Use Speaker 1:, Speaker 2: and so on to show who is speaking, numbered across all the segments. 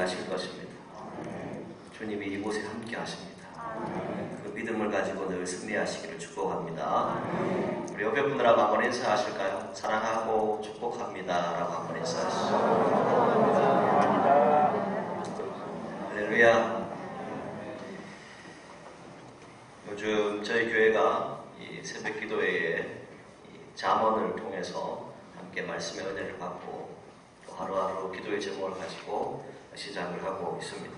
Speaker 1: 하실 것입니다. 주님이 이곳에 함께 하십니다. 그 믿음을 가지고 늘 승리하시기를 축복합니다. 우리 옆에 분들하고 한번 인사하실까요? 사랑하고 축복합니다 라고 한번 인사하시죠. 할렐루야. 요즘 저희 교회가 이 새벽 기도회에 잠언을 통해서 함께 말씀의 은혜를 받고 또 하루하루 기도의 제목을 가지고 시작을 하고 있습니다.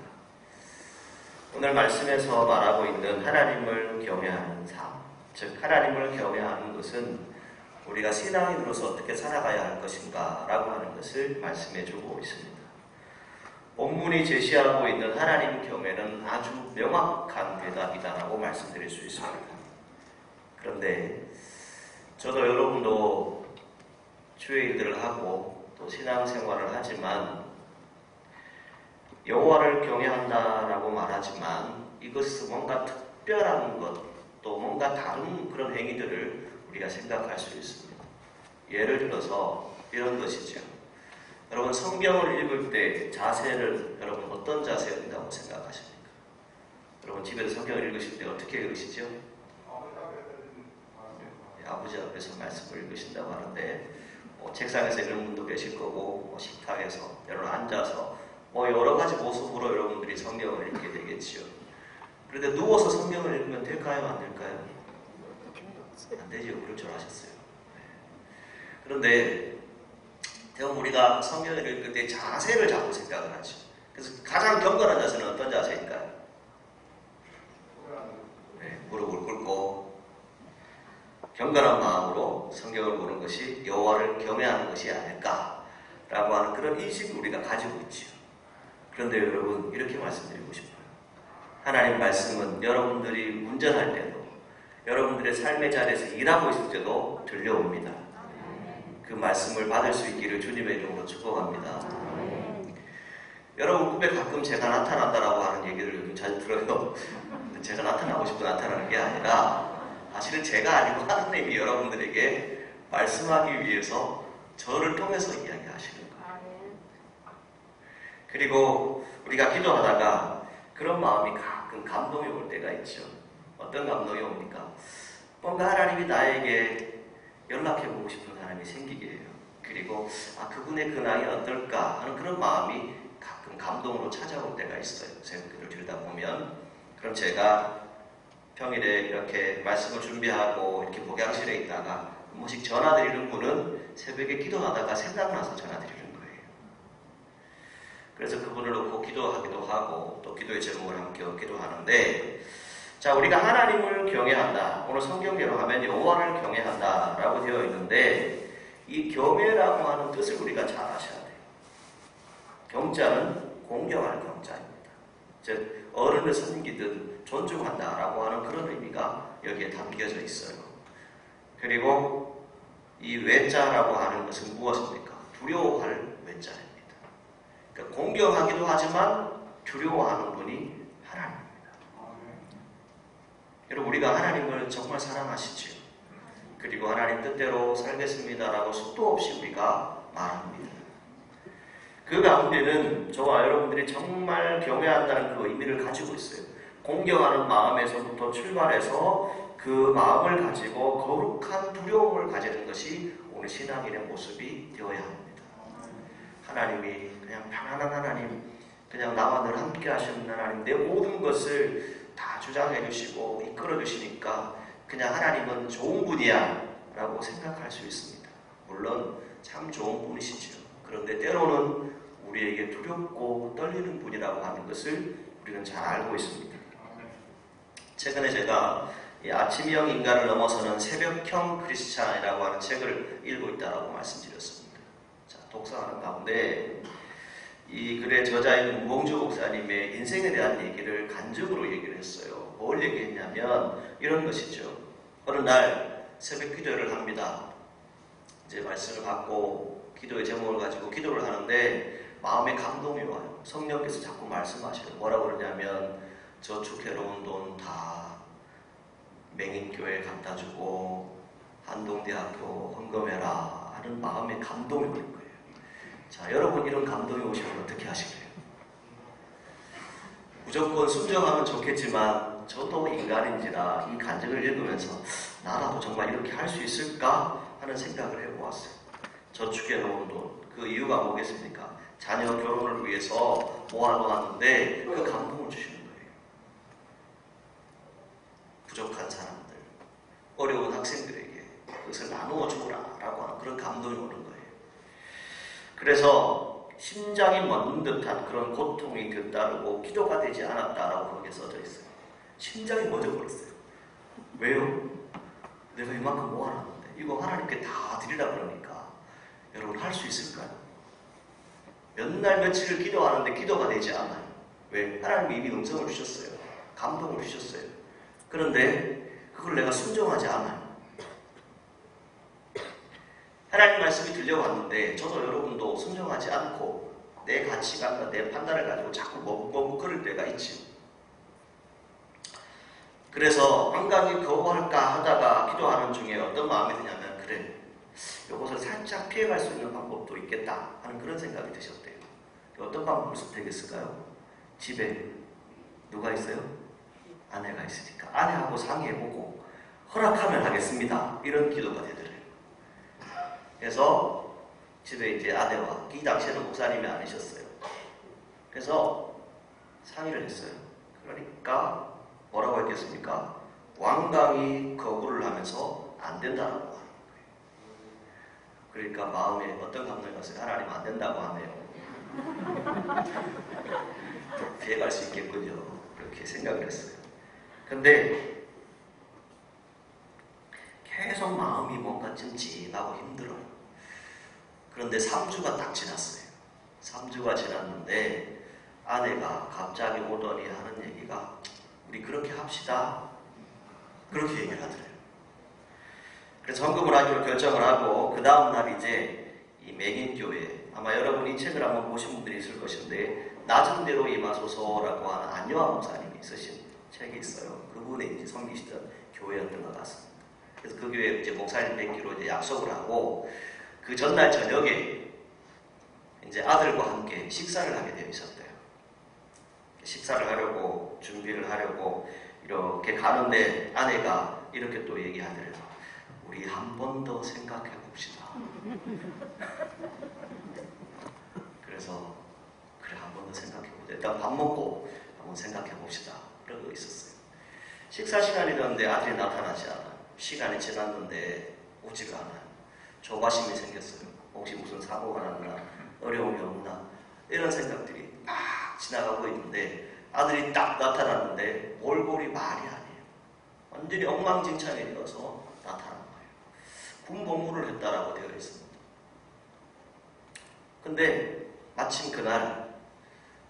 Speaker 1: 오늘 말씀에서 말하고 있는 하나님을 경외하는 삶, 즉 하나님을 경외하는 것은 우리가 신앙인으로서 어떻게 살아가야 할 것인가 라고 하는 것을 말씀해 주고 있습니다. 본문이 제시하고 있는 하나님 경외는 아주 명확한 대답이다라고 말씀드릴 수 있습니다. 그런데 저도 여러분도 주의 일들을 하고 또 신앙생활을 하지만 여호와를 경외한다라고 말하지만 이것은 뭔가 특별한 것, 또 뭔가 다른 그런 행위들을 우리가 생각할 수 있습니다. 예를 들어서 이런 것이죠. 여러분 성경을 읽을 때 자세를 여러분 어떤 자세를 한다고 생각하십니까? 여러분 집에서 성경을 읽으실 때 어떻게 읽으시죠? 아버지 앞에서 말씀을 읽으신다고 하는데 책상에서 읽는 분도 계실 거고 식탁에서 여러분 앉아서 여러 가지 모습으로 여러분들이 성경을 읽게 되겠지요. 그런데 누워서 성경을 읽으면 될까요? 안 될까요? 안 되죠. 그럴 줄 아셨어요. 그런데 대부분 우리가 성경을 읽을 때 자세를 자꾸 생각을 하죠. 그래서 가장 경건한 자세는 어떤 자세일까요? 무릎을 꿇고 경건한 마음으로 성경을 보는 것이 여호와를 경외하는 것이 아닐까라고 하는 그런 인식을 우리가 가지고 있죠. 그런데 여러분 이렇게 말씀드리고 싶어요. 하나님 말씀은 여러분들이 운전할 때도 여러분들의 삶의 자리에서 일하고 있을 때도 들려옵니다. 그 말씀을 받을 수 있기를 주님의 이름으로 축복합니다. 여러분 꿈에 가끔 제가 나타난다라고 하는 얘기를 요즘 자주 들어요. 제가 나타나고 싶고 나타나는 게 아니라 사실은 제가 아니고 하나님이 여러분들에게 말씀하기 위해서 저를 통해서 이야기하시는 거예요. 그리고 우리가 기도하다가 그런 마음이 가끔 감동이 올 때가 있죠. 어떤 감동이 옵니까? 뭔가 하나님이 나에게 연락해보고 싶은 사람이 생기게 해요. 그리고 그분의 근황이 어떨까 하는 그런 마음이 가끔 감동으로 찾아올 때가 있어요. 새벽기도를 드리다 보면. 그럼 제가 평일에 이렇게 말씀을 준비하고 이렇게 목양실에 있다가 한 번씩 전화드리는 분은 새벽에 기도하다가 생각나서 전화드리는 거예요. 그래서 그분을 놓고 기도하기도 하고 또 기도의 제목을 함께 얻기도 하는데, 자, 우리가 하나님을 경외한다. 오늘 성경대로 하면 여호와를 경외한다 라고 되어 있는데 이 경외라고 하는 뜻을 우리가 잘 아셔야 돼요. 경자는 공경할 경자입니다. 즉 어른을 섬기듯 존중한다 라고 하는 그런 의미가 여기에 담겨져 있어요. 그리고 이 외자라고 하는 것은 무엇입니까? 두려워할 외자입니다. 그러니까 공경하기도 하지만 두려워하는 분이 하나님입니다. 여러분 우리가 하나님을 정말 사랑하시죠. 그리고 하나님 뜻대로 살겠습니다라고 수도 없이 우리가 말합니다. 그 가운데는 저와 여러분들이 정말 경외한다는 그 의미를 가지고 있어요. 공경하는 마음에서부터 출발해서 그 마음을 가지고 거룩한 두려움을 가지는 것이 오늘 신앙인의 모습이 되어야 합니다. 하나님이 그냥 편안한 하나님, 그냥 나와 늘 함께 하시는 하나님, 내 모든 것을 다 주장해 주시고 이끌어 주시니까 그냥 하나님은 좋은 분이야 라고 생각할 수 있습니다. 물론 참 좋은 분이시죠. 그런데 때로는 우리에게 두렵고 떨리는 분이라고 하는 것을 우리는 잘 알고 있습니다. 최근에 제가 이 아침형 인간을 넘어서는 새벽형 크리스찬이라고 하는 책을 읽고 있다고 말씀드렸습니다. 자, 독서하는 가운데 이 글의 저자인 우봉주 목사님의 인생에 대한 얘기를 간증으로 얘기를 했어요. 뭘 얘기했냐면 이런 것이죠. 어느 날 새벽 기도를 합니다. 이제 말씀을 받고 기도의 제목을 가지고 기도를 하는데 마음에 감동이 와요. 성령께서 자꾸 말씀하셔요. 뭐라고 그러냐면 저축해놓은 돈 다 맹인교회에 갖다 주고 한동대학교 헌금해라 하는 마음에 감동이 오는 거예요. 자, 여러분 이런 감동이 오시면 어떻게 하실래요? 무조건 순종하면 좋겠지만 저도 인간인지라 이 간증을 읽으면서 나라도 정말 이렇게 할 수 있을까 하는 생각을 해보았어요. 저축해 놓은 돈, 그 이유가 뭐겠습니까? 자녀 결혼을 위해서 모아놓았는데 그 감동을 주시는 거예요. 부족한 사람들, 어려운 학생들에게 그것을 나누어 주라 라고 하는 그런 감동이 오는 거예요. 그래서 심장이 멎는 듯한 그런 고통이 뒤따르고 기도가 되지 않았다라고 거기에 써져 있어요. 심장이 멎어버렸어요. 왜요? 내가 이만큼 모아놨는데 이거 하나님께 다 드리라 그러니까 여러분 할 수 있을까요? 몇 날 며칠을 기도하는데 기도가 되지 않아요. 왜? 하나님이 이미 음성을 주셨어요. 감동을 주셨어요. 그런데 그걸 내가 순종하지 않아요. 하나님 말씀이 들려왔는데 저도 여러분도 순종하지 않고 내 가치관과 내 판단을 가지고 자꾸 머뭇거릴 때가 있지. 그래서 한강이 거부할까 하다가 기도하는 중에 어떤 마음이 드냐면 그래, 이것을 살짝 피해갈 수 있는 방법도 있겠다 하는 그런 생각이 드셨대요. 어떤 방법을 선택했을까요? 집에 누가 있어요? 아내가 있으니까 아내하고 상의해보고 허락하면 하겠습니다. 이런 기도가 되더래요. 그래서 집에 이제 아내와 이 당시에는 목사님이 아니셨어요. 그래서 상의를 했어요. 그러니까 뭐라고 했겠습니까? 완강히 거부를 하면서 안 된다라고 하는 거예요. 그러니까 마음에 어떤 감동이 왔어요? 하나님 안 된다고 하네요. 피해갈 수 있겠군요. 그렇게 생각을 했어요. 근데 계속 마음이 뭔가 찜찜하고 힘들어요. 그런데 3주가 딱 지났어요. 3주가 지났는데 아내가 갑자기 오더니 하는 얘기가 우리 그렇게 합시다. 그렇게 얘기를 하더래요. 그래서 헌금을 하기로 결정을 하고 그 다음날 이제 이 맹인교회, 아마 여러분 이 책을 한번 보신 분들이 있을 것인데 낮은 데로 임하소서라고 하는 안요한 목사님이 쓰신 책이 있어요. 그분이 이제 섬기시던 교회였던 것 같습니다. 그래서 그 교회 이제 목사님 뵙기로 이제 약속을 하고 그 전날 저녁에 이제 아들과 함께 식사를 하게 되어 있었대요. 식사를 하려고 준비를 하려고 이렇게 가는데 아내가 이렇게 또 얘기하더래요. 우리 한 번 더 생각해 봅시다. 그래서 그래 한 번 더 생각해 보자. 일단 밥 먹고 한번 생각해 봅시다. 그러고 있었어요. 식사 시간이 됐는데 아들이 나타나지 않아요. 시간이 지났는데 오지가 않아요. 조바심이 생겼어요. 혹시 무슨 사고가 났나, 어려움이 없나 이런 생각들이 막 지나가고 있는데 아들이 딱 나타났는데 몰골이 말이 아니에요. 완전히 엉망진창에 이어서 나타난 거예요. 군복무를 했다라고 되어 있습니다. 근데 마침 그날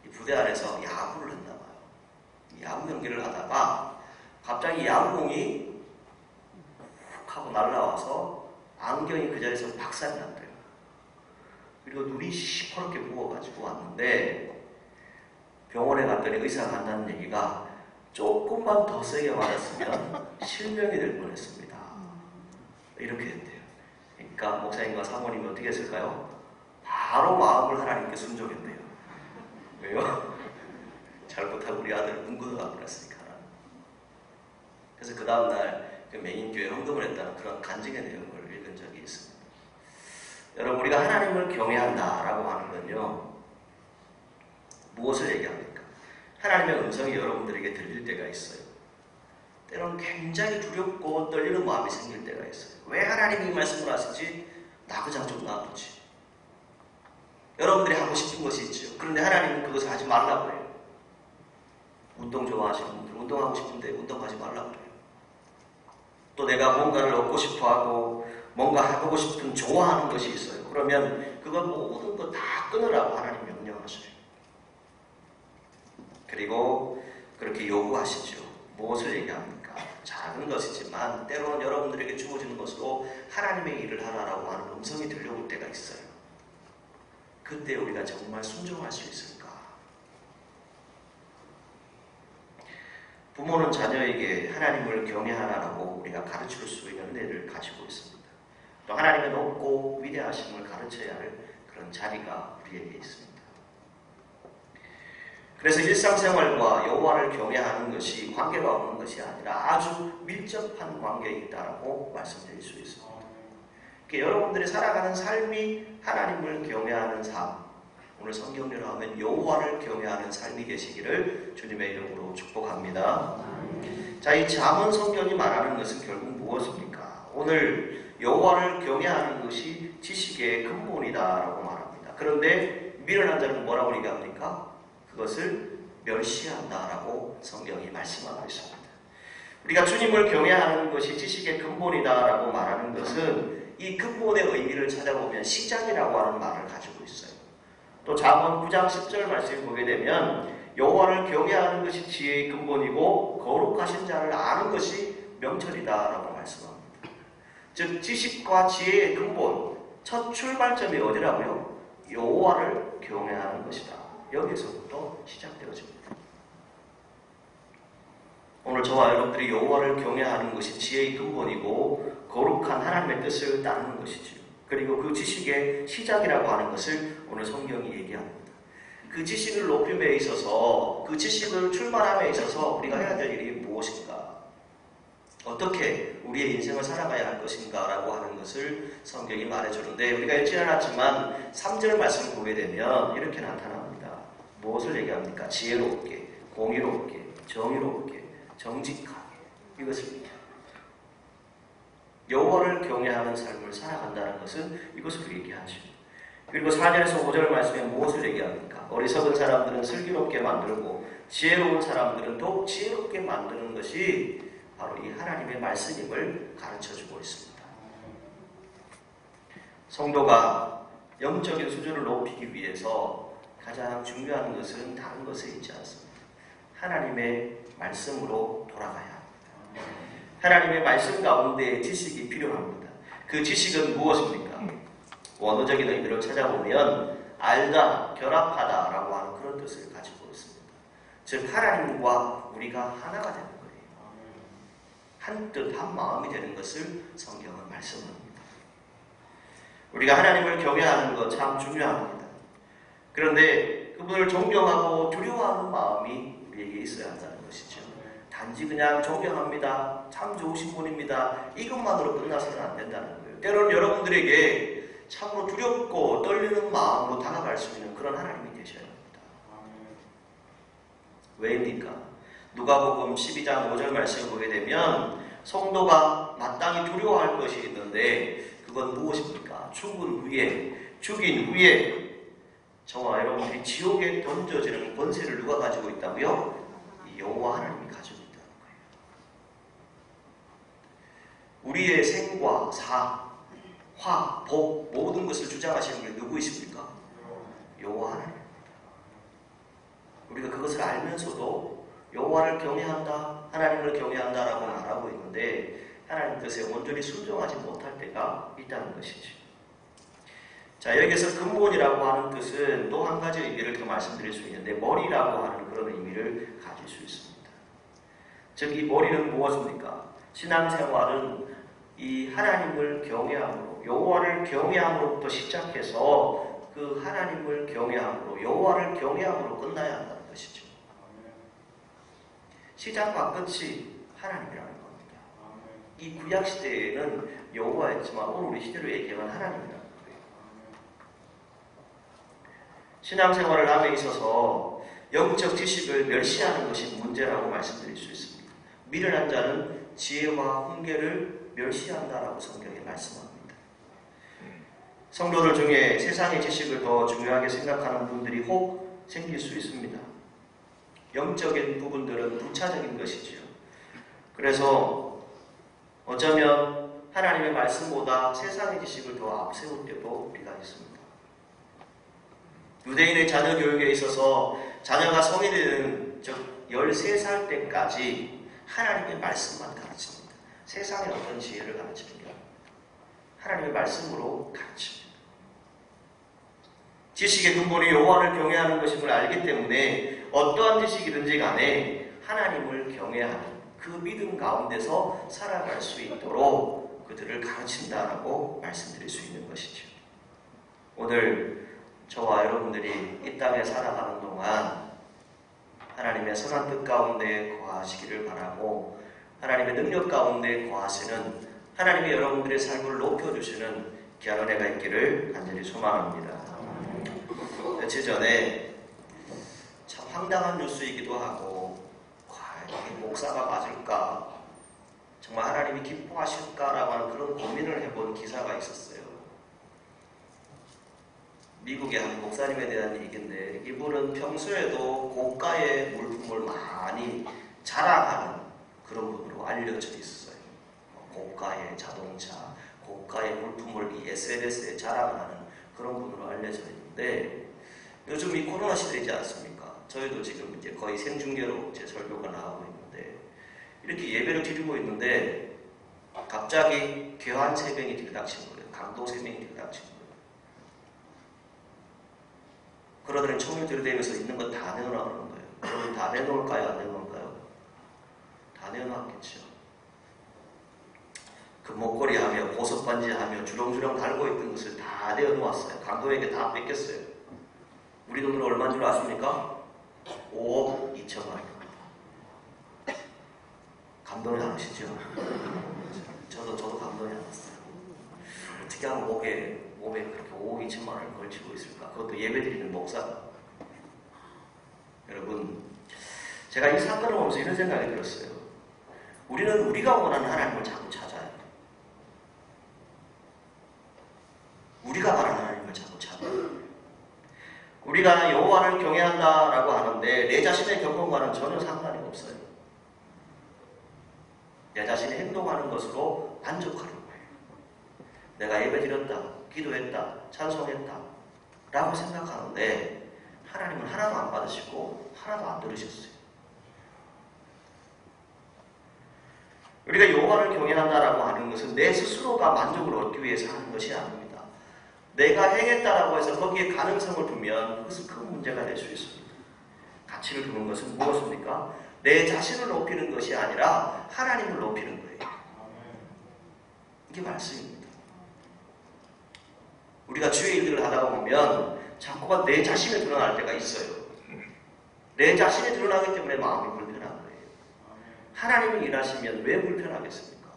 Speaker 1: 이 부대 안에서 야구를 했나 봐요. 야구 경기를 하다가 갑자기 야구공이 훅 하고 날라와서 안경이 그 자리에서 박살이 났대요. 그리고 눈이 시퍼렇게 부어가지고 왔는데 병원에 갔더니 의사가 한다는 얘기가 조금만 더 세게 맞았으면 실명이 될 뻔했습니다. 이렇게 했대요. 그러니까 목사님과 사모님이 어떻게 했을까요? 바로 마음을 하나님께 순종했대요. 왜요? 잘못하고 우리 아들을 문고등학교 했으니까. 그래서 그 다음날 그 맹인교회 헌금을 했다는 그런 간증의 내용을 읽은 적이 있습니다. 여러분, 우리가 하나님을 경외한다라고 하는 건요, 무엇을 얘기합니까? 하나님의 음성이 여러분들에게 들릴 때가 있어요. 때로는 굉장히 두렵고 떨리는 마음이 생길 때가 있어요. 왜 하나님이 이 말씀을 하시지? 나 그냥 좀 놔두지. 여러분들이 하고 싶은 것이 있죠. 그런데 하나님은 그것을 하지 말라고 해요. 운동 좋아하시는 분들, 운동하고 싶은데 운동하지 말라고 해요. 또 내가 뭔가를 얻고 싶어하고 뭔가 해보고 싶은 좋아하는 것이 있어요. 그러면 그건 모든 거 다 끊으라고 하나님 명령하셔요. 그리고 그렇게 요구하시죠. 무엇을 얘기합니까? 작은 것이지만 때로는 여러분들에게 주어지는 것으로 하나님의 일을 하라라고 하는 음성이 들려올 때가 있어요. 그때 우리가 정말 순종할 수 있을까? 부모는 자녀에게 하나님을 경외하라고 우리가 가르칠 수 있는 은혜를 가지고 있습니다. 또 하나님의 높고 위대하심을 가르쳐야 할 그런 자리가 우리에게 있습니다. 그래서 일상생활과 여호와를 경외하는 것이 관계가 없는 것이 아니라 아주 밀접한 관계에 있다고 말씀드릴 수 있습니다. 여러분들이 살아가는 삶이 하나님을 경외하는 삶, 오늘 성경대로 하면 여호와를 경외하는 삶이 되시기를 주님의 이름으로 축복합니다. 자, 이 잠언 성경이 말하는 것은 결국 무엇입니까? 오늘 여호와를 경외하는 것이 지식의 근본이다라고 말합니다. 그런데 미련한 자는 뭐라고 얘기합니까? 그것을 멸시한다라고 성경이 말씀하고 있습니다. 우리가 주님을 경외하는 것이 지식의 근본이다라고 말하는 것은 이 근본의 의미를 찾아보면 시작이라고 하는 말을 가지고 있어요. 또 잠언 9장 10절 말씀을 보게 되면 여호와를 경외하는 것이 지혜의 근본이고 거룩하신 자를 아는 것이 명철이다라고 말씀합니다. 즉 지식과 지혜의 근본, 첫 출발점이 어디라고요? 여호와를 경외하는 것이다. 여기서부터 시작되어집니다. 오늘 저와 여러분들이 여호와를 경외하는 것이 지혜의 근본이고 거룩한 하나님의 뜻을 따르는 것이지요. 그리고 그 지식의 시작이라고 하는 것을 오늘 성경이 얘기합니다. 그 지식을 높임에 있어서, 그 지식을 출발함에 있어서 우리가 해야 될 일이 무엇인가? 어떻게 우리의 인생을 살아가야 할 것인가? 라고 하는 것을 성경이 말해주는데 우리가 읽지 않았지만 3절 말씀을 보게 되면 이렇게 나타납니다. 무엇을 얘기합니까? 지혜롭게, 공의롭게, 정의롭게, 정직하게. 이것을 얘기합니다. 여호와를 경외하는 삶을 살아간다는 것은 이것을 얘기하죠. 그리고 4절에서 5절 말씀에 무엇을 얘기합니까? 어리석은 사람들은 슬기롭게 만들고 지혜로운 사람들은 더욱 지혜롭게 만드는 것이 바로 이 하나님의 말씀임을 가르쳐주고 있습니다. 성도가 영적인 수준을 높이기 위해서 가장 중요한 것은 다른 것에 있지 않습니다. 하나님의 말씀으로 돌아가야 합니다. 하나님의 말씀 가운데 지식이 필요합니다. 그 지식은 무엇입니까? 원어적인 의미를 찾아보면 알다, 결합하다 라고 하는 그런 뜻을 가지고 있습니다. 즉 하나님과 우리가 하나가 되는 거예요. 한 뜻, 한 마음이 되는 것을 성경은 말씀합니다. 우리가 하나님을 경외하는 것 참 중요합니다. 그런데 그분을 존경하고 두려워하는 마음이 우리에게 있어야 한다는 것이죠. 단지 그냥 존경합니다, 참 좋으신 분입니다, 이것만으로 끝나서는 안 된다는 거예요. 때로는 여러분들에게 참으로 두렵고 떨리는 마음으로 다가갈 수 있는 그런 하나님이 되셔야 합니다. 왜입니까? 누가복음 12장 5절 말씀을 보게 되면 성도가 마땅히 두려워할 것이 있는데 그건 무엇입니까? 죽인 후에 저와 여러분들이 지옥에 던져지는 권세를 누가 가지고 있다고요? 이 여호와 하나님이 가지고 있다는 거예요. 우리의 생과 사, 화, 복 모든 것을 주장하시는 게 누구이십니까? 여호와 하나님입니다. 우리가 그것을 알면서도 여호와를 경외한다, 하나님을 경외한다라고 말하고 있는데 하나님 뜻에 온전히 순종하지 못할 때가 있다는 것이죠. 자, 여기서 근본이라고 하는 뜻은 또 한 가지 의미를 더 말씀드릴 수 있는데 머리라고 하는 그런 의미를 가질 수 있습니다. 즉 이 머리는 무엇입니까? 신앙생활은 이 하나님을 경외함으로, 여호와를 경외함으로부터 시작해서 그 하나님을 경외함으로, 여호와를 경외함으로 끝나야 한다는 것이죠. 시작과 끝이 하나님이라는 겁니다. 이 구약시대에는 여호와였지만 오늘 우리 시대로 얘기하면 하나님이라는 거예요. 신앙생활을 함에 있어서 영적 지식을 멸시하는 것이 문제라고 말씀드릴 수 있습니다. 미련한 자는 지혜와 훈계를 멸시한다라고 성경에 말씀합니다. 성도들 중에 세상의 지식을 더 중요하게 생각하는 분들이 혹 생길 수 있습니다. 영적인 부분들은 부차적인 것이지요. 그래서 어쩌면 하나님의 말씀보다 세상의 지식을 더 앞세울 때도 우리가 있습니다. 유대인의 자녀 교육에 있어서 자녀가 성인이 되는, 즉 13살 때까지 하나님의 말씀만 가르칩니다. 세상의 어떤 지혜를 가르치는 게 아닙니다. 하나님의 말씀으로 가르칩니다. 지식의 근본이 여호와를 경외하는 것임을 알기 때문에 어떠한 지식이든지 간에 하나님을 경외하는 그 믿음 가운데서 살아갈 수 있도록 그들을 가르친다라고 말씀드릴 수 있는 것이죠. 오늘 저와 여러분들이 이 땅에 살아가는 동안 하나님의 선한 뜻 가운데 거하시기를 바라고, 하나님의 능력 가운데 거하시는 하나님의 여러분들의 삶을 높여주시는 귀한 은혜가 있기를 간절히 소망합니다. 며칠 전에 참 황당한 뉴스이기도 하고, 과연 이게 목사가 맞을까? 정말 하나님이 기뻐하실까라고 하는 그런 고민을 해본 기사가 있었어요. 미국의 한 목사님에 대한 얘기인데, 이분은 평소에도 고가의 물품을 많이 자랑하는 그런 분으로 알려져 있어요. 고가의 자동차, 고가의 물품을 이 SNS에 자랑하는 그런 분으로 알려져 있는데, 요즘 이 코로나 시대이지 않습니까? 저희도 지금 이제 거의 생중계로 제 설교가 나오고 있는데, 이렇게 예배를 드리고 있는데 갑자기 괴한 3명이 들이닥친 거예요. 강도 3명이 들이닥친 거예요. 그러더니 총을 들이대면서 있는 거 다 내어놓는 거예요. 여러분, 다 내놓을까요? 안 내놓을까요? 다 내어놨겠죠. 그 목걸이 하며 보석 반지 하며 주렁주렁 달고 있던 것을 다 내어놓았어요. 강도에게 다 뺏겼어요. 우리 돈으로 얼마인 줄 아십니까? 5억 2천만 원. 감동이 안 오시죠? 저도 감동이 안 왔어요. 어떻게 하면 몸에 그렇게 5억 2천만 원을 걸치고 있을까? 그것도 예배드리는 목사가. 여러분, 제가 이 사건을 보면서 이런 생각이 들었어요. 우리는 우리가 원하는 하나님을 자꾸 찾아야 돼. 우리가 바라는 하나님을 자꾸 찾아야 돼. 우리가 여호와를 경외한다라고 하는데 내 자신의 경험과는 전혀 상관이 없어요. 내 자신이 행동하는 것으로 만족하는 거예요. 내가 예배드렸다, 기도했다, 찬송했다 라고 생각하는데 하나님은 하나도 안 받으시고 하나도 안 들으셨어요. 우리가 여호와를 경외한다라고 하는 것은 내 스스로가 만족을 얻기 위해서 하는 것이 아닙니다. 내가 행했다라고 해서 거기에 가능성을 두면 그것은 큰 문제가 될 수 있습니다. 가치를 두는 것은 무엇입니까? 내 자신을 높이는 것이 아니라 하나님을 높이는 거예요. 이게 말씀입니다. 우리가 주의 일들을 하다가 보면 자꾸가 내 자신이 드러날 때가 있어요. 내 자신이 드러나기 때문에 마음이 불편한 거예요. 하나님을 일하시면 왜 불편하겠습니까?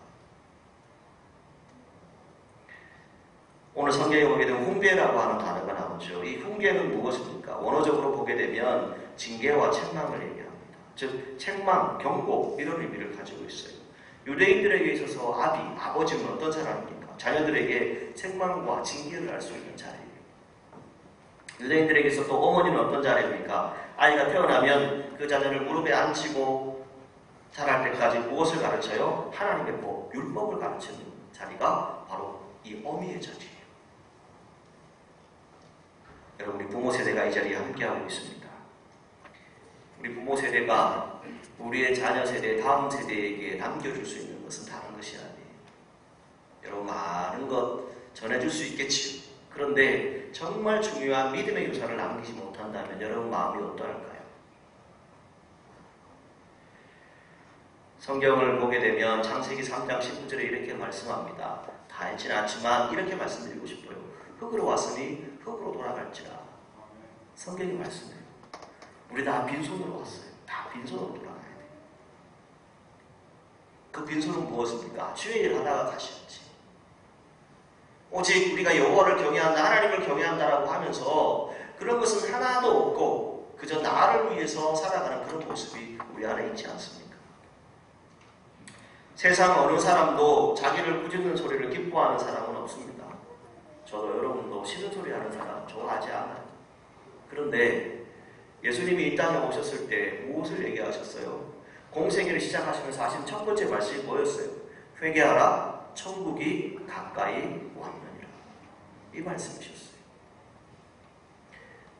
Speaker 1: 오늘 성경에 보게 되면 훈계라고 하는 단어가 나오죠. 이 훈계는 무엇입니까? 원어적으로 보게 되면 징계와 책망을 얘기합니다. 즉 책망, 경고 이런 의미를 가지고 있어요. 유대인들에게 있어서 아버지는 어떤 사람입니까? 자녀들에게 책망과 징계를 할 수 있는 자리예요. 유대인들에게 있어서 또 어머니는 어떤 자리입니까? 아이가 태어나면 그 자녀를 무릎에 앉히고 자랄 때까지 무엇을 가르쳐요? 하나님의 법, 율법을 가르치는 자리가 바로 이 어미의 자리예요. 여러분, 우리 부모 세대가 이 자리에 함께하고 있습니다. 우리 부모 세대가 우리의 자녀 세대, 다음 세대에게 남겨줄 수 있는 것은 다른 것이 아니에요. 여러분, 많은 것 전해줄 수 있겠지요. 그런데 정말 중요한 믿음의 유산을 남기지 못한다면 여러분 마음이 어떠할까요? 성경을 보게 되면 창세기 3장 19절에 이렇게 말씀합니다. 다 읽지는 않지만 이렇게 말씀드리고 싶어요. 흙으로 왔으니 흙으로 돌아갈지라. 성경이 말씀해요. 우리 다 빈손으로 왔어요. 다 빈손으로 돌아가야 돼요. 그 빈손은 무엇입니까? 주의 일 하다가 가셨지. 오직 우리가 여호와를 경외한다, 하나님을 경외한다라고 하면서 그런 것은 하나도 없고 그저 나를 위해서 살아가는 그런 모습이 우리 안에 있지 않습니까? 세상 어느 사람도 자기를 꾸짖는 소리를 기뻐하는 사람은 없습니다. 저도 여러분도 싫은 소리 하는 사람 좋아하지 않아요. 그런데 예수님이 이 땅에 오셨을 때 무엇을 얘기하셨어요? 공생애를 시작하시면서 하신 첫 번째 말씀이 뭐였어요? 회개하라, 천국이 가까이 왔느니라. 이 말씀이셨어요.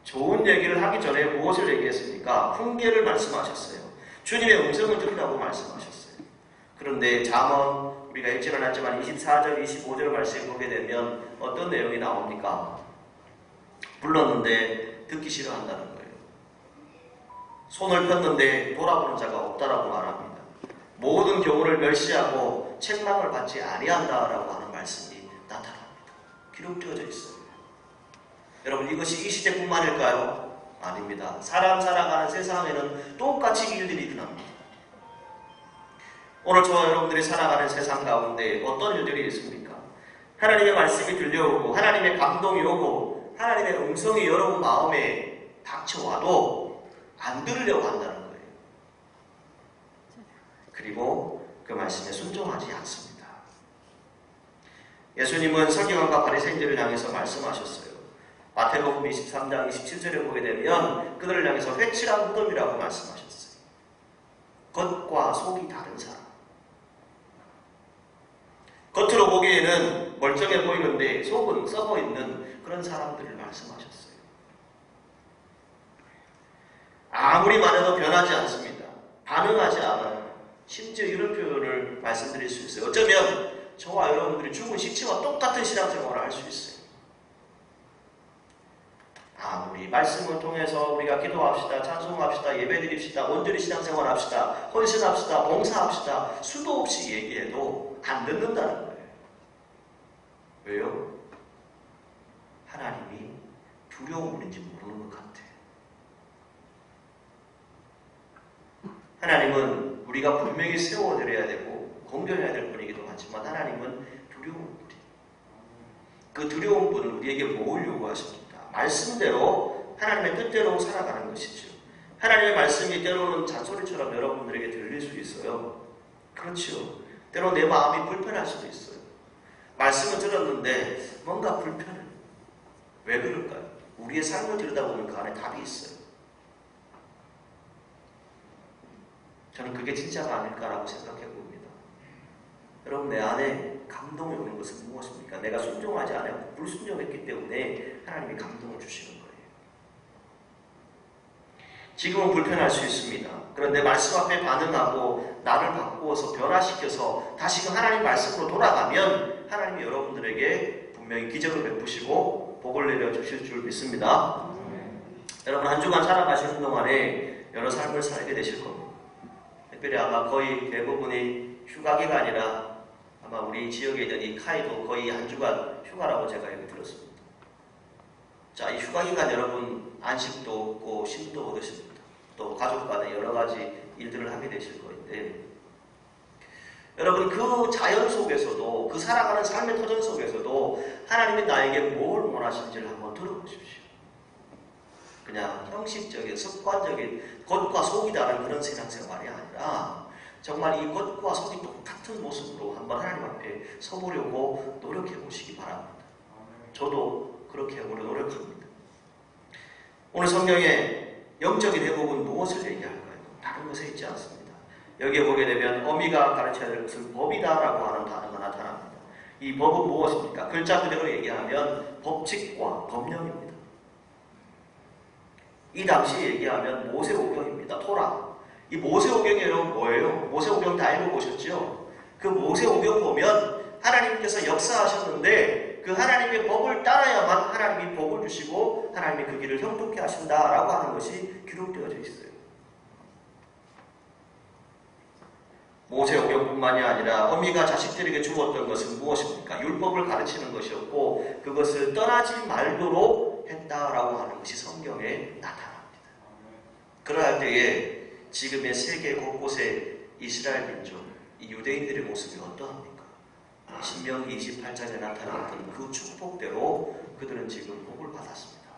Speaker 1: 좋은 얘기를 하기 전에 무엇을 얘기했습니까? 훈계를 말씀하셨어요. 주님의 음성을 들으라고 말씀하셨어요. 그런데 잠언, 우리가 읽지 않았지만 24절, 25절 말씀을 보게 되면 어떤 내용이 나옵니까? 불렀는데 듣기 싫어한다는 거예요. 손을 폈는데 돌아보는 자가 없다라고 말합니다. 모든 교훈을 멸시하고 책망을 받지 아니한다라고 하는 말씀이 나타납니다. 기록되어져 있어요. 여러분, 이것이 이 시대뿐만일까요? 아닙니다. 사람 살아가는 세상에는 똑같이 일들이 일어납니다. 오늘 저와 여러분들이 살아가는 세상 가운데 어떤 일들이 있습니까? 하나님의 말씀이 들려오고 하나님의 감동이 오고 하나님의 음성이 여러분 마음에 닥쳐와도 안 들으려고 한다는 거예요. 그리고 그 말씀에 순종하지 않습니다. 예수님은 서기관과 바리새인들을 향해서 말씀하셨어요. 마태복음 23장 27절에 보게 되면 그들을 향해서 회칠한 무덤이라고 말씀하셨어요. 겉과 속이 다른 사람. 겉으로 보기에는 멀쩡해 보이는데 속은 썩어있는 그런 사람들을 말씀하셨어요. 아무리 말해도 변하지 않습니다. 반응하지 않아요. 심지어 이런 표현을 말씀드릴 수 있어요. 어쩌면 저와 여러분들이 죽은 시체와 똑같은 신앙생활을 할 수 있어요. 아무리 말씀을 통해서 우리가 기도합시다, 찬송합시다, 예배드립시다, 온전히 신앙생활 합시다, 헌신합시다, 봉사합시다 수도 없이 얘기해도 안 듣는다는 거예요. 왜요? 하나님이 두려움인지 모르는 것 같아요. 하나님은 우리가 분명히 세워드려야 되고 공경해야 될 분이기도 하지만 하나님은 두려운 분이에요. 그 두려운 분은 우리에게 뭘 요구하십니까? 말씀대로 하나님의 뜻대로 살아가는 것이죠. 하나님의 말씀이 때로는 잔소리처럼 여러분들에게 들릴 수 있어요. 그렇죠. 때로 내 마음이 불편할 수도 있어요. 말씀을 들었는데 뭔가 불편해요. 왜 그럴까요? 우리의 삶을 들여다보면 그 안에 답이 있어요. 저는 그게 진짜가 아닐까라고 생각해 봅니다. 여러분, 내 안에 감동이 오는 것은 무엇입니까? 내가 순종하지 않았고 불순종했기 때문에 하나님이 감동을 주시는 거예요. 지금은 불편할 수 있습니다. 그런데 말씀 앞에 반응하고 나를 바꾸어서 변화시켜서 다시금 하나님 말씀으로 돌아가면 하나님이 여러분들에게 분명히 기적을 베푸시고 복을 내려주실 줄 믿습니다. 여러분, 한 주간 살아가시는 동안에 여러 삶을 살게 되실 겁니다. 특별히 아마 거의 대부분이 휴가 기간이라 아마 우리 지역에 있는 이 카이도 거의 한 주간 휴가라고 제가 얘기 들었습니다. 자, 이 휴가 기간 여러분 안식도 없고 쉼도 얻으십니다. 또 가족 간에 여러 가지 일들을 하게 되실 거인데 여러분, 그 자연 속에서도 그 살아가는 삶의 터전 속에서도 하나님이 나에게 뭘 원하시는지를 한번 들어보십시오. 그냥 형식적인 습관적인 겉과 속이 다른 그런 신앙생활이 아니라 정말 이 겉과 속이 똑같은 모습으로 한번 하나님 앞에 서보려고 노력해 보시기 바랍니다. 저도 그렇게 해보려 노력합니다. 오늘 성경에 영적인 회복은 무엇을 얘기할까요? 다른 것에 있지 않습니다. 여기에 보게 되면 어미가 가르쳐야 될 것은 법이다라고 하는 단어가 나타납니다. 이 법은 무엇입니까? 글자 그대로 얘기하면 법칙과 법령입니다. 이 당시 얘기하면 모세오경입니다. 토라. 이 모세오경이 여러분 뭐예요? 모세오경 다 읽어보셨죠? 그 모세오경 보면 하나님께서 역사하셨는데 그 하나님의 법을 따라야만 하나님이 복을 주시고 하나님이 그 길을 형통케 하신다라고 하는 것이 기록되어져 있어요. 모세오경뿐만이 아니라 어미가 자식들에게 주었던 것은 무엇입니까? 율법을 가르치는 것이었고 그것을 떠나지 말도록 했다라고 하는 것이 성경에 나타납니다. 그러할 때에 지금의 세계 곳곳에 이스라엘 민족, 이 유대인들의 모습이 어떠합니까? 신명기 28장에 나타났던 그 축복대로 그들은 지금 복을 받았습니다.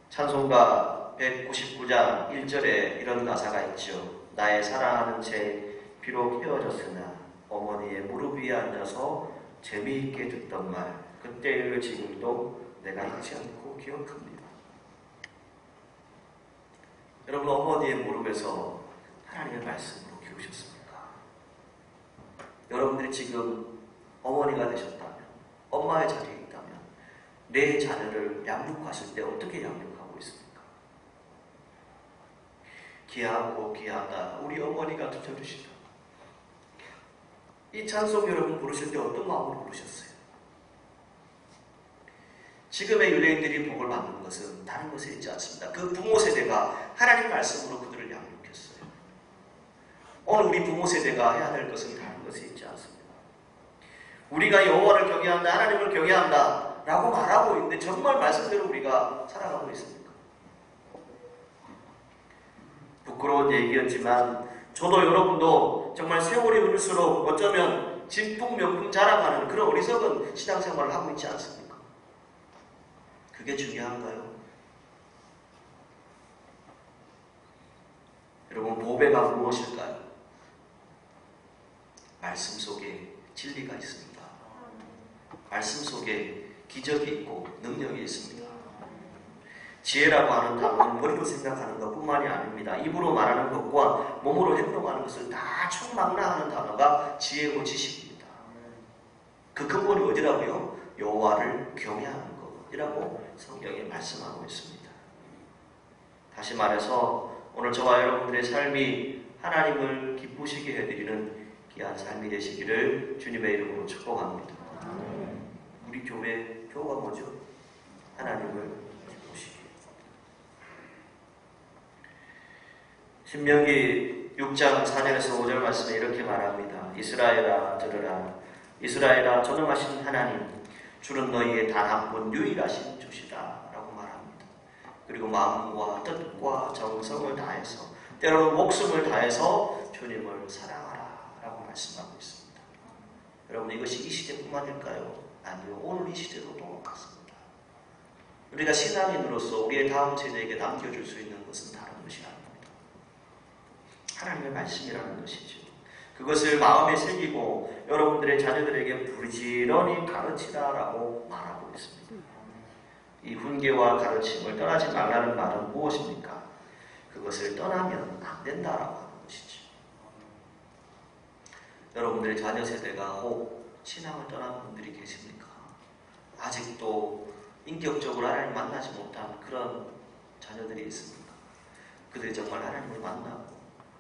Speaker 1: 찬송가 199장 1절에 이런 가사가 있죠. 나의 사랑하는 채 비록 헤어졌으나 어머니의 무릎 위에 앉아서 재미있게 듣던 말 그때를 지금도 내가 잊지 않고 기억합니다. 여러분, 어머니의 무릎에서 하나님의 말씀으로 키우셨습니까? 여러분들이 지금 어머니가 되셨다면, 엄마의 자리에 있다면 내 자녀를 양육하실 때 어떻게 양육하고 있습니까? 귀하고 귀하다 우리 어머니가 들려주시다. 이 찬송 여러분 부르실 때 어떤 마음으로 부르셨어요? 지금의 유대인들이 복을 받는 것은 다른 것에 있지 않습니다. 그 부모 세대가 하나님 말씀으로 그들을 양육했어요. 오늘 우리 부모 세대가 해야 될 것은 다른 것에 있지 않습니다. 우리가 여호와를 경외한다, 하나님을 경외한다, 라고 말하고 있는데 정말 말씀대로 우리가 살아가고 있습니까? 부끄러운 얘기였지만 저도 여러분도 정말 세월이 흐를수록 어쩌면 진품명품 자랑하는 그런 어리석은 신앙생활을 하고 있지 않습니까? 그게 중요한가요? 여러분, 보배가 무엇일까요? 말씀 속에 진리가 있습니다. 말씀 속에 기적이 있고 능력이 있습니다. 지혜라고 하는 단어는 머리로 생각하는 것뿐만이 아닙니다. 입으로 말하는 것과 몸으로 행동하는 것을 다 총망라하는 단어가 지혜고 지식입니다. 그 근본이 어디라고요? 여호와를 경외하는 것이라고 성경에 말씀하고 있습니다. 다시 말해서 오늘 저와 여러분들의 삶이 하나님을 기쁘시게 해드리는 귀한 삶이 되시기를 주님의 이름으로 축복합니다. 우리 교회 교가 뭐죠? 하나님을 기쁘시게. 신명기 6장 4절에서 5절 말씀에 이렇게 말합니다. 이스라엘아 들으라. 이스라엘아 전능하신 하나님 주는 너희의 단 한 분 유일하신 주시다 라고 말합니다. 그리고 마음과 뜻과 정성을 다해서 때로는 목숨을 다해서 주님을 사랑하라 라고 말씀하고 있습니다. 여러분, 이것이 이 시대뿐만일까요? 아니요. 오늘 이 시대도 똑같습니다. 우리가 신앙인으로서 우리의 다음 세대에게 남겨줄 수 있는 것은 다른 것이 아닙니다. 하나님의 말씀이라는 것이죠. 그것을 마음에 새기고 여러분들의 자녀들에게 부지런히 가르치라라고 말하고 있습니다. 이 훈계와 가르침을 떠나지 말라는 말은 무엇입니까? 그것을 떠나면 안 된다라고 하는 것이죠. 여러분들의 자녀 세대가 혹 신앙을 떠난 분들이 계십니까? 아직도 인격적으로 하나님 만나지 못한 그런 자녀들이 있습니까? 그들이 정말 하나님을 만나고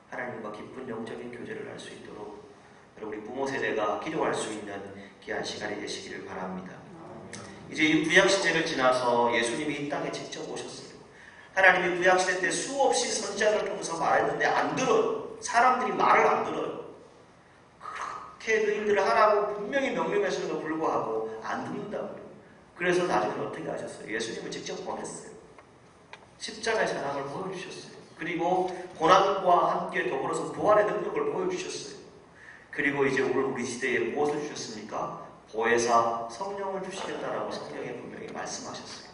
Speaker 1: 하나님과 깊은 영적인 교제를 할 수 있도록 우리 부모 세대가 기도할 수 있는 귀한 시간이 되시기를 바랍니다. 이제 이 구약시대를 지나서 예수님이 이 땅에 직접 오셨어요. 하나님이 구약시대 때 수없이 선지자를 통해서 말했는데 안 들어요. 사람들이 말을 안 들어요. 그렇게 너희들을 하라고 분명히 명령했음에도 불구하고 안 듣는다고요. 그래서 나중에 어떻게 하셨어요? 예수님을 직접 보냈어요. 십자가의 사랑을 보여주셨어요. 그리고 고난과 함께 더불어서 부활의 능력을 보여주셨어요. 그리고 이제 우리 시대에 무엇을 주셨습니까? 보혜사 성령을 주시겠다라고 성경에 분명히 말씀하셨어요.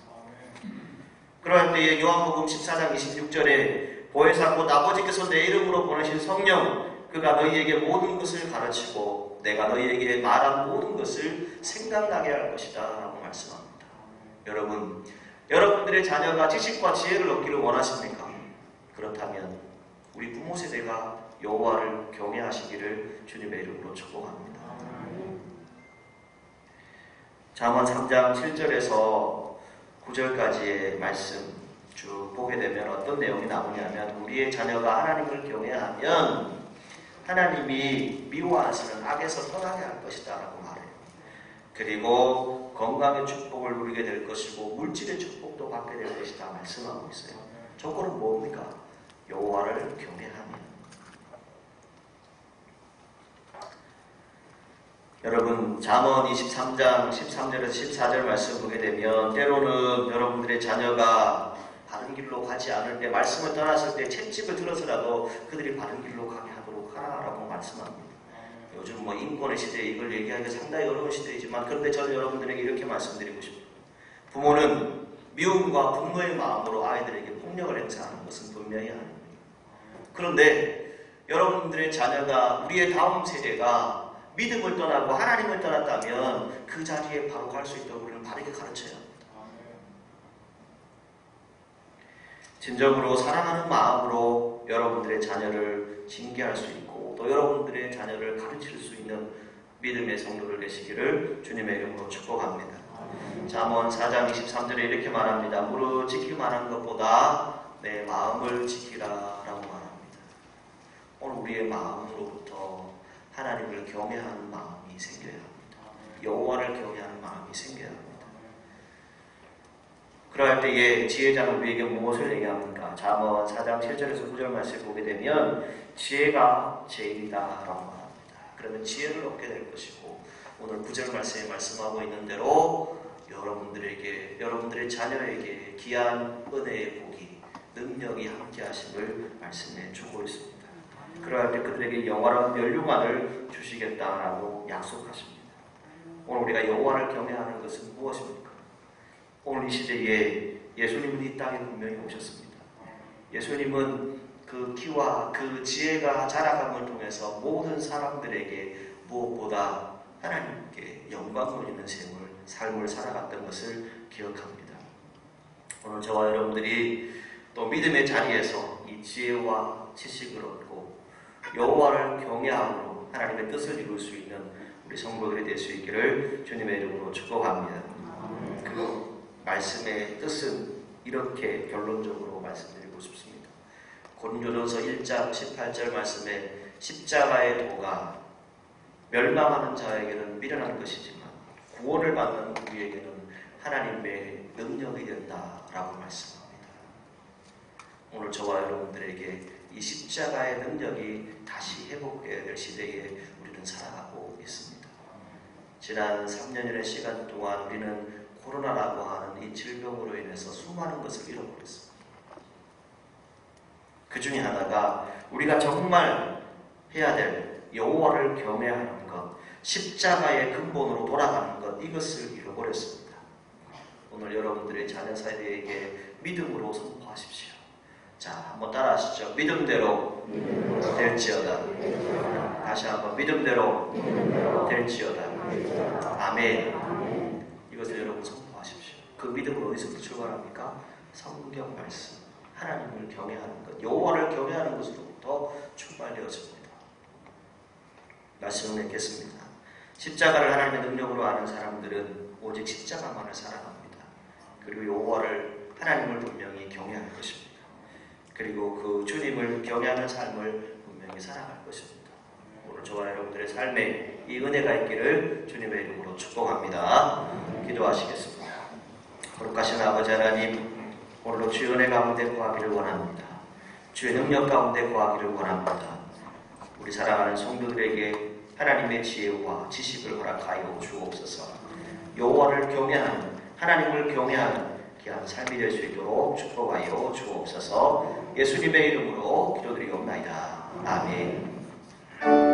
Speaker 1: 그럴 때에 요한복음 14장 26절에 보혜사 곧 아버지께서 내 이름으로 보내신 성령 그가 너희에게 모든 것을 가르치고 내가 너희에게 말한 모든 것을 생각나게 할 것이다 라고 말씀합니다. 여러분, 여러분들의 자녀가 지식과 지혜를 얻기를 원하십니까? 그렇다면 우리 부모 세대가 여호와를 경외하시기를 주님의 이름으로 축복합니다. 잠언 3장 7절에서 9절까지의 말씀 쭉 보게 되면 어떤 내용이 나오냐면 우리의 자녀가 하나님을 경외하면 하나님이 미워하시는 악에서 떠나게 할 것이다 라고 말해요. 그리고 건강의 축복을 누리게 될 것이고 물질의 축복도 받게 될 것이다 말씀하고 있어요. 조건은 뭡니까? 여호와를 경외하면. 여러분, 잠언 23장 13절에서 14절 말씀 보게 되면 때로는 여러분들의 자녀가 바른 길로 가지 않을 때 말씀을 떠났을 때 채찍을 들어서라도 그들이 바른 길로 가게 하도록 하라라고 말씀합니다. 요즘 인권의 시대에 이걸 얘기하기가 상당히 어려운 시대이지만 그런데 저는 여러분들에게 이렇게 말씀드리고 싶어요. 부모는 미움과 분노의 마음으로 아이들에게 폭력을 행사하는 것은 분명히 아닙니다. 그런데 여러분들의 자녀가 우리의 다음 세대가 믿음을 떠나고 하나님을 떠났다면 그 자리에 바로 갈 수 있도록 우리는 바르게 가르쳐야 합니다. 진정으로 사랑하는 마음으로 여러분들의 자녀를 징계할 수 있고 또 여러분들의 자녀를 가르칠 수 있는 믿음의 성도를 되시기를 주님의 이름으로 축복합니다. 잠언 4장 23절에 이렇게 말합니다. 무릇 지킬만한 것보다 내 마음을 지키라라고 말합니다. 오늘 우리의 마음으로부터 하나님을 경외하는 마음이 생겨야 합니다. 여호와를 경외하는 마음이 생겨야 합니다. 그럴 때에 지혜자는 우리에게 무엇을 얘기합니까? 잠언 4장 7절에서 9절 말씀을 보게 되면 지혜가 제일이다 라고 말합니다. 그러면 지혜를 얻게 될 것이고 오늘 9절 말씀에 말씀하고 있는 대로 여러분들에게, 여러분들의 자녀에게 귀한 은혜의 복이, 능력이 함께 하심을 말씀해 주고 있습니다. 그러할 때 그들에게 영원한 멸류관을 주시겠다라고 약속하십니다. 오늘 우리가 여호와를 경외하는 것은 무엇입니까? 오늘 이 시대에 예수님은 이 땅에 분명히 오셨습니다. 예수님은 그 키와 그 지혜가 자라감을 통해서 모든 사람들에게 무엇보다 하나님께 영광 돌리는 삶을 살아갔던 것을 기억합니다. 오늘 저와 여러분들이 또 믿음의 자리에서 이 지혜와 지식을 얻고 여호와를 경외함으로 하나님의 뜻을 이룰 수 있는 우리 성도들이 될 수 있기를 주님의 이름으로 축복합니다. 그 말씀의 뜻은 이렇게 결론적으로 말씀드리고 싶습니다. 고린도전서 1장 18절 말씀에 십자가의 도가 멸망하는 자에게는 미련한 것이지만 구원을 받는 우리에게는 하나님의 능력이 된다라고 말씀합니다. 오늘 저와 여러분들에게 이 십자가의 능력이 다시 회복되어야 될 시대에 우리는 살아가고 있습니다. 지난 3년여의 시간 동안 우리는 코로나라고 하는 이 질병으로 인해서 수많은 것을 잃어버렸습니다. 그 중에 하나가 우리가 정말 해야 될 여호와를 경외하는 것, 십자가의 근본으로 돌아가는 것, 이것을 잃어버렸습니다. 오늘 여러분들의 자녀 세대에게 믿음으로 선포하십시오. 자, 한번 따라하시죠. 믿음대로 될지어다. 다시 한번 믿음대로 될지어다. 아멘. 이것을 여러분 선포하십시오. 그 믿음은 어디서부터 출발합니까? 성경 말씀, 하나님을 경외하는 것, 여호와를 경외하는 것으로부터 출발되어집니다. 말씀을 맺겠습니다. 십자가를 하나님의 능력으로 아는 사람들은 오직 십자가만을 살아갑니다. 그리고 여호와를, 하나님을 분명히 경외할 것입니다. 그리고 그 주님을 경외하는 삶을 분명히 살아갈 것입니다. 오늘 저와 여러분들의 삶에 이 은혜가 있기를 주님의 이름으로 축복합니다. 기도하시겠습니다. 거룩하신 아버지 하나님, 오늘도 주의 은혜 가운데 거하기를 원합니다. 주의 능력 가운데 거하기를 원합니다. 우리 사랑하는 성도들에게 하나님의 지혜와 지식을 허락하여 주옵소서. 여호와를 경외하는, 하나님을 경외하는 귀한 삶이 될 수 있도록 축복하여 주옵소서. 예수님의 이름으로 기도드리옵나이다. 아멘.